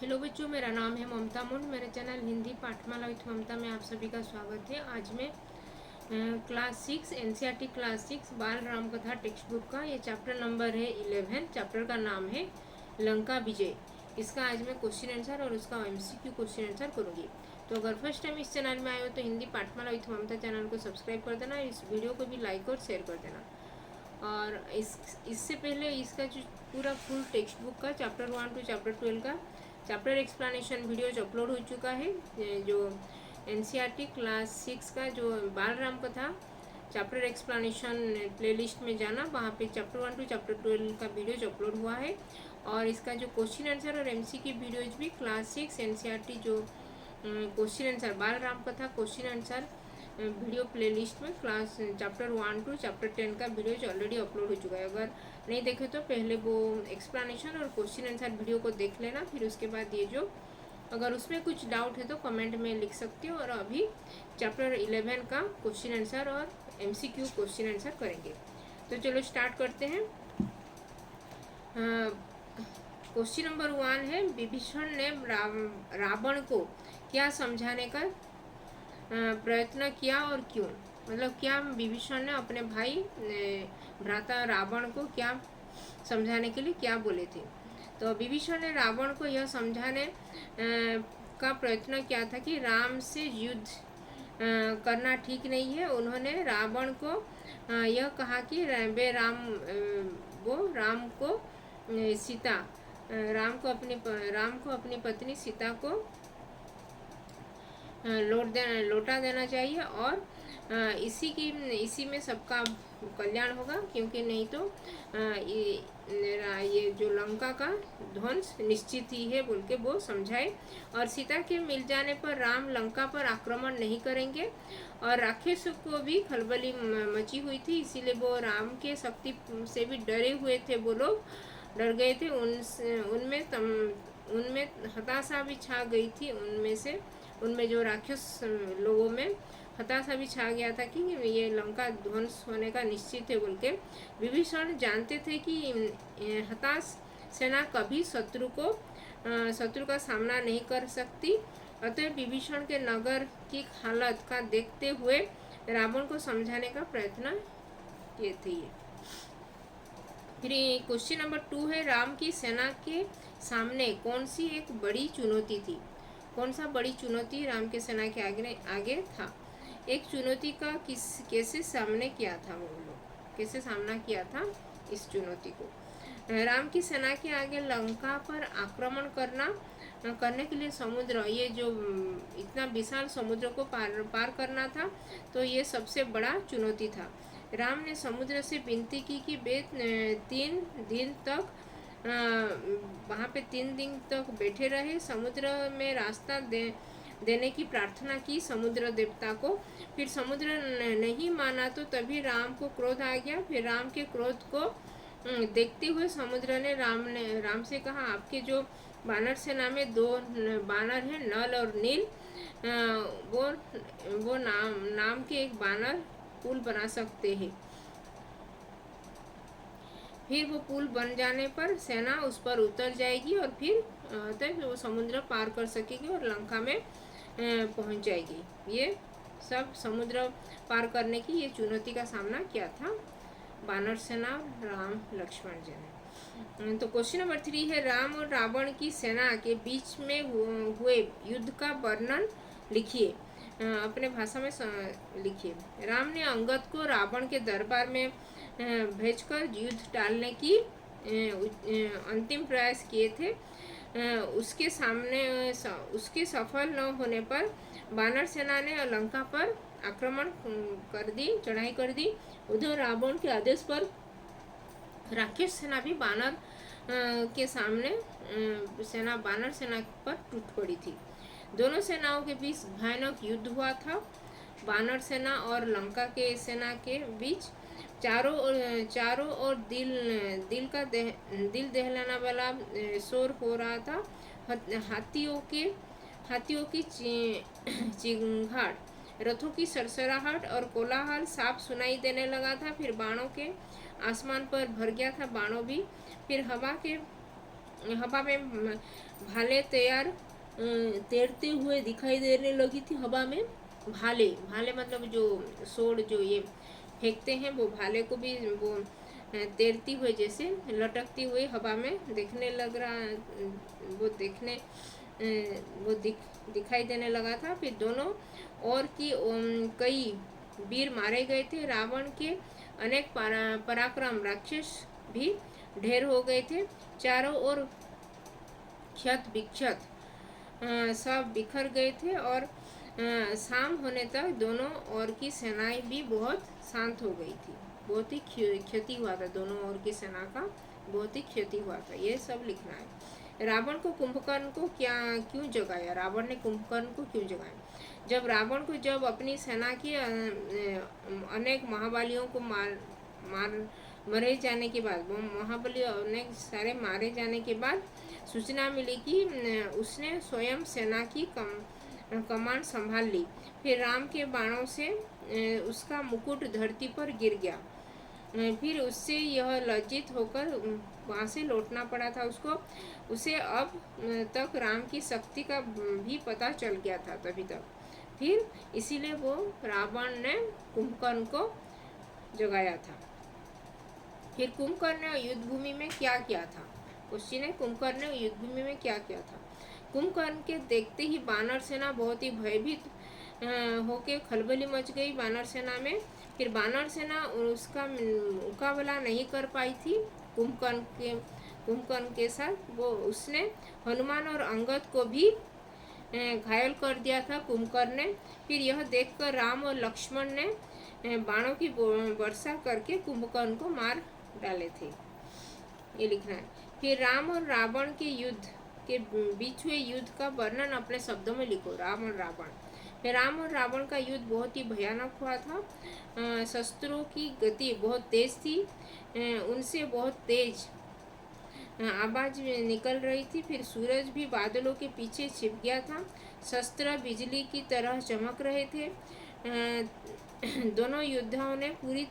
Hello बच्चों, मेरा नाम है ममता मुंड। मेरे चैनल हिंदी पाठमाला विथ ममता में आप सभी का स्वागत है। आज मैं क्लास 6 एनसीईआरटी क्लास 6 बाल राम कथा टेक्स्ट बुक का ये चैप्टर नंबर है 11। चैप्टर का नाम है लंका विजय। इसका आज मैं क्वेश्चन आंसर और उसका एमसीक्यू क्वेश्चन आंसर करूँगी। तो अगर फर्स्ट टाइम इस चैनल में आए हो तो हिंदी पाठमाला विथ ममता चैनल को सब्सक्राइब कर देना, इस वीडियो को भी लाइक और शेयर कर देना। और इससे पहले इसका जो पूरा फुल टेक्स्ट बुक का चैप्टर 1 टू चैप्टर 12 का चैप्टर एक्सप्लेनेशन वीडियोज अपलोड हो चुका है। जो एनसीईआरटी क्लास 6 का जो बाल राम कथा चैप्टर एक्सप्लेनेशन प्लेलिस्ट में जाना, वहाँ पे चैप्टर 1 टू चैप्टर 12 का वीडियोज अपलोड हुआ है। और इसका जो क्वेश्चन आंसर और एमसीक्यू वीडियोज भी क्लास 6 एनसीईआरटी जो क्वेश्चन आंसर बाल राम कथा क्वेश्चन आंसर वीडियो प्लेलिस्ट में क्लास चैप्टर 1 टू चैप्टर 10 का वीडियो ऑलरेडी अपलोड हो चुका है। अगर नहीं देखे तो पहले वो एक्सप्लेनेशन और क्वेश्चन आंसर वीडियो को देख लेना, फिर उसके बाद ये जो अगर उसमें कुछ डाउट है तो कमेंट में लिख सकते हो। और अभी चैप्टर 11 का क्वेश्चन आंसर और एमसीक्यू क्वेश्चन आंसर करेंगे। तो चलो स्टार्ट करते हैं। क्वेश्चन नंबर 1 है, विभीषण ने रावण को क्या समझाने का प्रयत्न किया और क्यों? मतलब क्या विभीषण ने अपने भाई भ्राता रावण को क्या समझाने के लिए क्या बोले थे? तो विभीषण ने रावण को यह समझाने का प्रयत्न किया था कि राम से युद्ध करना ठीक नहीं है। उन्होंने रावण को यह कहा कि वे वो राम को सीता राम को अपनी पत्नी सीता को लौटा देना चाहिए और इसी में सबका कल्याण होगा, क्योंकि नहीं तो ये जो लंका का ध्वंस निश्चित ही है बोल के वो समझाए। और सीता के मिल जाने पर राम लंका पर आक्रमण नहीं करेंगे। और राक्षसों को भी खलबली मची हुई थी, इसीलिए वो राम के शक्ति से भी डरे हुए थे। वो लोग डर गए थे। उनमें हताशा भी छा गई थी। उनमें जो राक्षस लोगों में हताशा भी छा गया था कि ये लंका ध्वंस होने का निश्चित है बोल के। विभीषण जानते थे कि हताश सेना कभी शत्रु का सामना नहीं कर सकती। अतः विभीषण के नगर की हालत का देखते हुए रावण को समझाने का प्रयत्न किए थे। फिर क्वेश्चन नंबर 2 है, राम की सेना के सामने कौन सी एक बड़ी चुनौती थी? कौन सा बड़ी चुनौती राम के सेना के आगे था? एक चुनौती का कैसे सामने किया था? वो लोग कैसे सामना किया था इस चुनौती को? राम की सेना के आगे लंका पर आक्रमण करने के लिए समुद्र, ये जो इतना विशाल समुद्र को पार करना था, तो ये सबसे बड़ा चुनौती था। राम ने समुद्र से विनती की कि वे 3 दिन तक वहाँ पे 3 दिन तक बैठे रहे, समुद्र में रास्ता देने की प्रार्थना की समुद्र देवता को। फिर समुद्र नहीं माना तो तभी राम को क्रोध आ गया। फिर राम के क्रोध को देखते हुए समुद्र ने राम से कहा, आपके जो बानर सेना में 2 बानर हैं, नल और नील, वो नाम के एक बानर पुल बना सकते हैं। फिर वो पुल बन जाने पर सेना उस पर उतर जाएगी और फिर वो समुद्र पार कर सकेगी और लंका में पहुंच जाएगी। ये सब समुद्र पार करने की ये चुनौती का सामना किया था बानर सेना राम लक्ष्मण जी ने। तो क्वेश्चन नंबर 3 है, राम और रावण की सेना के बीच में हुए युद्ध का वर्णन लिखिए। अपने भाषा में लिखिए। राम ने अंगद को रावण के दरबार में भेजकर युद्ध टालने की अंतिम प्रयास किए थे। उसके सफल न होने पर बानर सेना ने लंका पर आक्रमण चढ़ाई कर दी। उधर रावण के आदेश पर राक्षस सेना भी बानर सेना पर टूट पड़ी थी। दोनों सेनाओं के बीच भयानक युद्ध हुआ था। बानर सेना और लंका के सेना के बीच चारों ओर दिल दहलाने वाला शोर हो रहा था। हाथियों की चिंगाड़, रथों की सरसराहट और कोलाहल साफ सुनाई देने लगा था। फिर बाणों के आसमान पर भर गया था बाणों भी। फिर हवा के हवा में भाले तैरते हुए दिखाई देने लगी थी। हवा में भाले भाले मतलब जो सोड़ जो ये फेंकते हैं, वो भाले को भी वो तैरती हुए जैसे लटकती हुई हवा में देखने लग रहा, वो देखने वो दिखाई देने लगा था। फिर दोनों और की कई वीर मारे गए थे। रावण के अनेक पराक्रम राक्षस भी ढेर हो गए थे। चारों ओर क्षत विक्षत सब बिखर गए थे और शाम होने तक दोनों ओर की सेनाएं भी बहुत शांत हो गई थी। बहुत ही क्षति हुआ था, दोनों ओर की सेना का बहुत ही क्षति हुआ था। ये सब लिखना है। रावण को कुंभकर्ण को क्यों जगाया? रावण ने कुंभकर्ण को क्यों जगाया? जब रावण को अपनी सेना की अनेक महाबलियों को मरे जाने के बाद, वो महाबली अनेक सारे मारे जाने के बाद सूचना मिली कि उसने स्वयं सेना की कमान संभाल ली। फिर राम के बाणों से उसका मुकुट धरती पर गिर गया। फिर उससे यह लज्जित होकर वहाँ से लौटना पड़ा था उसको। उसे अब तक राम की शक्ति का भी पता चल गया था तभी तक। फिर इसीलिए वो रावण ने कुंभकर्ण को जगाया था। फिर कुंभकर्ण ने युद्ध भूमि में क्या किया था? क्वेश्चन है, कुंभकर्ण ने युद्ध भूमि में क्या किया था? कुंभकर्ण के देखते ही वानर सेना बहुत ही भयभीत होके खलबली मच गई वानर सेना में। फिर वानर सेना उसका मुकाबला नहीं कर पाई थी कुंभकर्ण के साथ। वो उसने हनुमान और अंगद को भी घायल कर दिया था कुंभकर्ण ने। फिर यह देखकर राम और लक्ष्मण ने बाणों की वर्षा करके कुंभकर्ण को मार डाले थे। ये लिखना है। फिर राम और रावण के युद्ध के बीच हुए युद्ध का वर्णन अपने शब्दों में लिखो। राम और रावण। फिर राम और रावण का युद्ध बहुत ही भयानक हुआ था। शस्त्रों की गति बहुत तेज थी, उनसे बहुत तेज आवाज निकल रही थी। फिर सूरज भी बादलों के पीछे छिप गया था। शस्त्र बिजली की तरह चमक रहे थे। दोनों योद्धाओं ने पूरी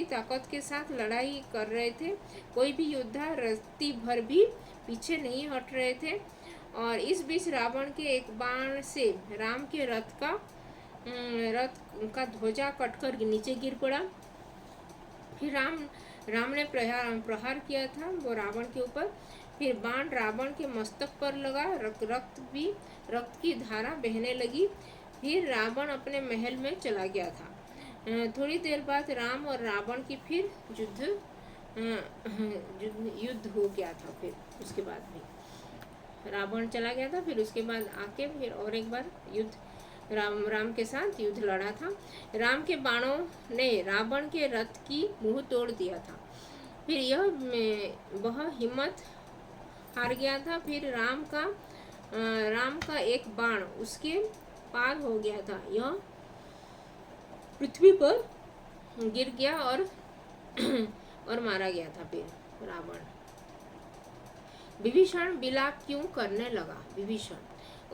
ताकत के साथ लड़ाई कर रहे थे। कोई भी योद्धा रत्ती भर भी पीछे नहीं हट रहे थे। और इस बीच रावण के एक बाण से राम के रथ का ध्वजा कटकर नीचे गिर पड़ा। फिर राम ने प्रहार किया था वो रावण के ऊपर। फिर बाण रावण के मस्तक पर लगा। रक्त की धारा बहने लगी। फिर रावण अपने महल में चला गया था। थोड़ी देर बाद राम और रावण की फिर युद्ध हो गया था। फिर उसके बाद भी रावण चला गया था। फिर उसके बाद आके फिर और एक बार युद्ध राम के साथ युद्ध लड़ा था। राम के बाणों ने रावण के रथ की मुंह तोड़ दिया था। फिर वह हिम्मत हार गया था। फिर राम का एक बाण उसके पार हो गया था। यह पृथ्वी पर गिर गया और मारा गया था। फिर रावण। विभीषण विलाप क्यों करने लगा? विभीषण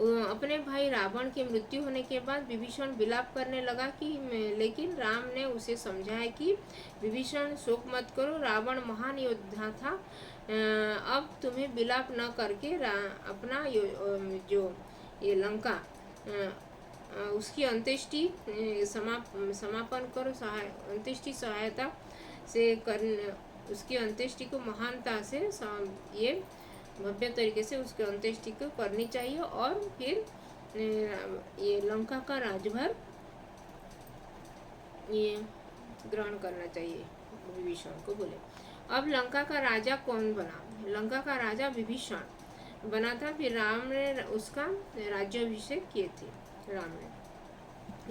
अपने भाई रावण की मृत्यु होने के बाद विभीषण विलाप करने लगा लेकिन राम ने उसे समझाया कि विभीषण शोक मत करो, रावण महान योद्धा था। अब तुम्हें विलाप न करके अपना जो ये लंका उसकी अंत्येष्टि समापन करो। अंत्येष्टि सहायता से उसकी अंत्येष्टि को महानता से ये भव्य तरीके से उसके अंत्येष्टि को करनी चाहिए। और फिर ये लंका का राजभर ये ग्रहण करना चाहिए। विभीषण को बोले। अब लंका का राजा कौन बना? लंका का राजा विभीषण बना था। फिर राम ने उसका राज्याभिषेक किए थे। राम ने।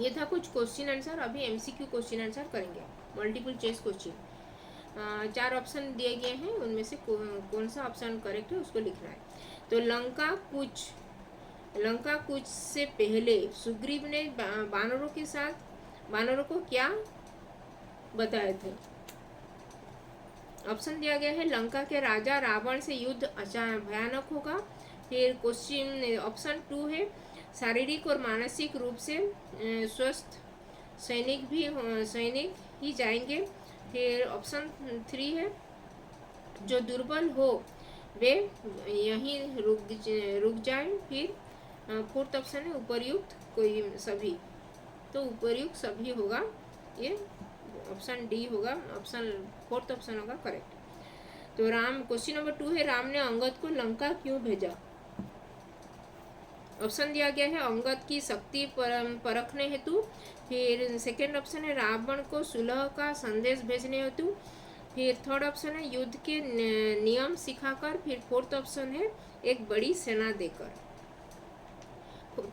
ये था कुछ क्वेश्चन आंसर। अभी एमसीक्यू क्वेश्चन आंसर करेंगे। Multiple choice question. 4 ऑप्शन दिए गए हैं, उनमें से कौन सा ऑप्शन करेक्ट है उसको लिखना है। तो लंका कूच से पहले सुग्रीव ने वानरों को क्या बताए थे? ऑप्शन दिया गया है लंका के राजा रावण से युद्ध भयानक होगा। फिर क्वेश्चन ऑप्शन 2 है शारीरिक और मानसिक रूप से स्वस्थ सैनिक ही जाएंगे। फिर ऑप्शन 3 है जो दुर्बल हो वे यहीं रुक जाएं। फिर फोर्थ ऑप्शन है उपर्युक्त कोई सभी, तो उपर्युक्त सभी होगा, ये ऑप्शन डी होगा, ऑप्शन फोर्थ ऑप्शन होगा करेक्ट। तो राम, क्वेश्चन नंबर 2 है राम ने अंगद को लंका क्यों भेजा? ऑप्शन दिया गया है अंगद की शक्ति परखने हेतु, फिर सेकेंड ऑप्शन है रावण को सुलह का संदेश भेजने हेतु, फिर थर्ड ऑप्शन है युद्ध के नियम सिखाकर, फिर फोर्थ ऑप्शन है एक बड़ी सेना देकर।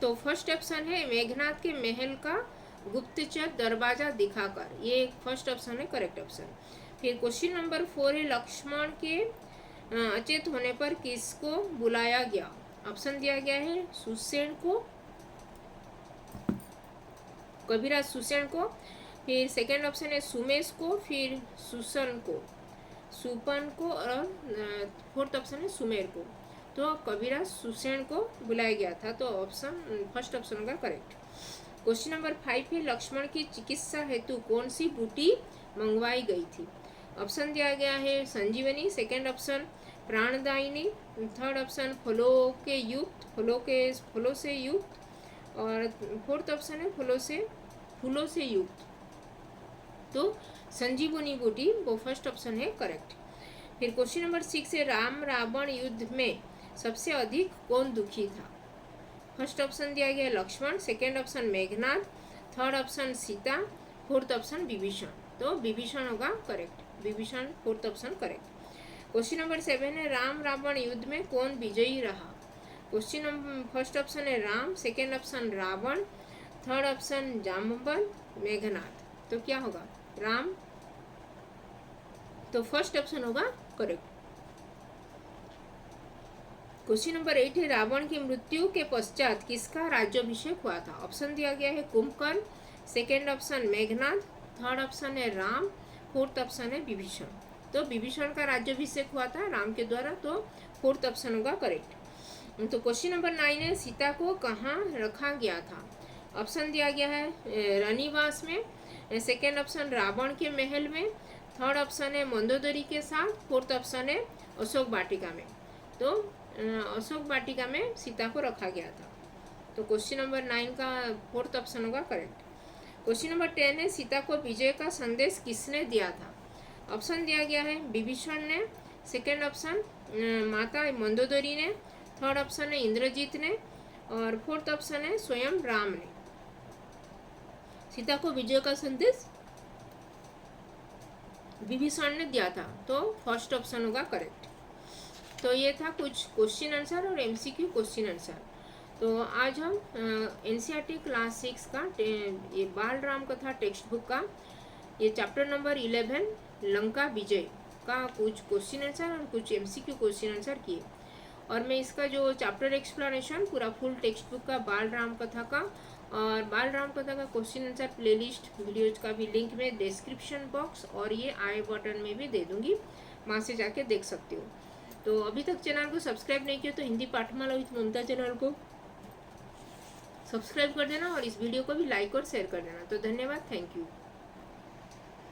तो फर्स्ट ऑप्शन है मेघनाथ के महल का गुप्तचर दरवाजा दिखाकर, ये फर्स्ट ऑप्शन है करेक्ट ऑप्शन। फिर क्वेश्चन नंबर 4 है लक्ष्मण के अचेत होने पर किसको बुलाया गया? ऑप्शन दिया गया है सुसेन को, कविराज सुसेन को, फिर सेकेंड ऑप्शन है सुमेश को, फिर सुसन को, सुपन को, और फोर्थ ऑप्शन है सुमेर को। तो कविराज सुसेन को बुलाया गया था, तो ऑप्शन फर्स्ट ऑप्शन होगा करेक्ट। क्वेश्चन नंबर 5 है लक्ष्मण की चिकित्सा हेतु कौन सी बूटी मंगवाई गई थी? ऑप्शन दिया गया है संजीवनी, सेकेंड ऑप्शन प्राणदायिनी, थर्ड ऑप्शन फलों से युक्त, और फोर्थ ऑप्शन है फूलों से युक्त। तो संजीवनी बूटी वो फर्स्ट ऑप्शन है करेक्ट। फिर क्वेश्चन नंबर 6 है राम रावण युद्ध में सबसे अधिक कौन दुखी था? फर्स्ट ऑप्शन दिया गया Lakshman, second option Meghnath, third option Sita, fourth option Vibhishan. तो विभीषण होगा correct, Vibhishan fourth option correct. Question number 7 है राम रावण युद्ध में कौन विजयी रहा? क्वेश्चन नंबर फर्स्ट ऑप्शन है Ram, second option Ravan, third option Jambal, Meghnath. तो क्या होगा राम, तो फर्स्ट ऑप्शन होगा करेक्ट। क्वेश्चन नंबर 8 है रावण की मृत्यु के पश्चात किसका राज्याभिषेक हुआ था? ऑप्शन दिया गया है Kumbhakarna, second option Meghnath, third option है राम, फोर्थ ऑप्शन है विभीषण। तो विभीषण का राज्याभिषेक हुआ था राम के द्वारा, तो फोर्थ ऑप्शन होगा करेक्ट। तो क्वेश्चन नंबर 9 है सीता को कहाँ रखा गया था? ऑप्शन दिया गया है रानीवास में, सेकेंड ऑप्शन रावण के महल में, थर्ड ऑप्शन है मंदोदरी के साथ, फोर्थ ऑप्शन है अशोक वाटिका में। तो अशोक वाटिका में सीता को रखा गया था। तो क्वेश्चन नंबर 9 का फोर्थ ऑप्शन होगा करेक्ट। क्वेश्चन नंबर 10 है सीता को विजय का संदेश किसने दिया था? ऑप्शन दिया गया है विभीषण ने, सेकेंड ऑप्शन माता मंदोदरी ने, थर्ड ऑप्शन है इंद्रजीत ने, और फोर्थ ऑप्शन है स्वयं राम ने। सीता को विजय का संदेश विभीषण ने दिया था, तो फर्स्ट ऑप्शन होगा करेक्ट। तो ये था कुछ क्वेश्चन आंसर और एमसीक्यू क्वेश्चन आंसर। तो आज हम एनसीईआरटी क्लास 6 का ये बाल राम कथा टेक्स्ट बुक का ये चैप्टर नंबर 11 लंका विजय का कुछ क्वेश्चन आंसर और कुछ एमसीक्यू क्वेश्चन आंसर किए। और मैं इसका जो चैप्टर एक्सप्लेनेशन पूरा फुल टेक्स्ट बुक का बाल राम कथा का और बाल राम कथा का क्वेश्चन आंसर प्लेलिस्ट वीडियोज का भी लिंक में डिस्क्रिप्शन बॉक्स और ये आई बटन में भी दे दूंगी, वहाँ से जाके देख सकते हो। तो अभी तक चैनल को सब्सक्राइब नहीं किया तो हिंदी पाठमाला विद ममता चैनल को सब्सक्राइब कर देना और इस वीडियो को भी लाइक और शेयर कर देना। तो धन्यवाद, थैंक यू।